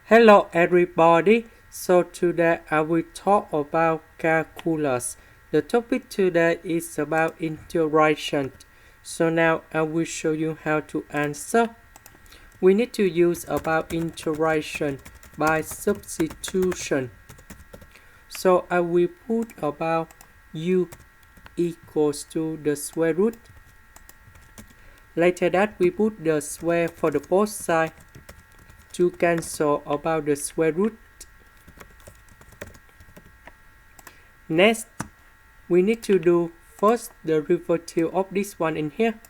Hello everybody, so today I will talk about calculus. The topic today is about integration. So now I will show you how to answer. We need to use about integration by substitution. So I will put about u equals to the square root. Later that we put the square for the both sides to cancel about the square root. Next, we need to do first derivative of this one in here.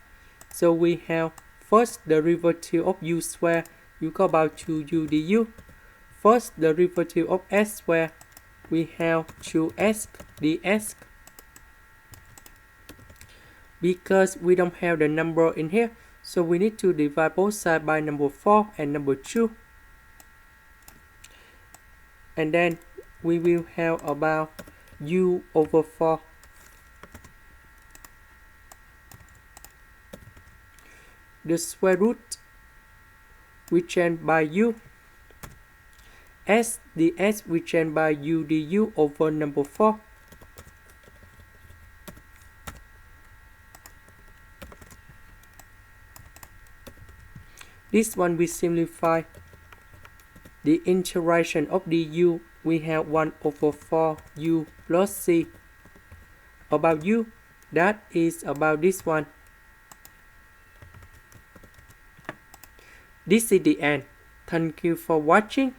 So we have first derivative of u square equal about 2u du. First derivative of s square, we have 2s ds. Because we don't have the number in here, so we need to divide both sides by number 4 and number 2. And then we will have about u over 4. The square root we change by u. S ds we change by u du over number 4. This one we simplify. The integration of du, we have 1 over 4 u plus c. About u, that is about this one. This is the end. Thank you for watching.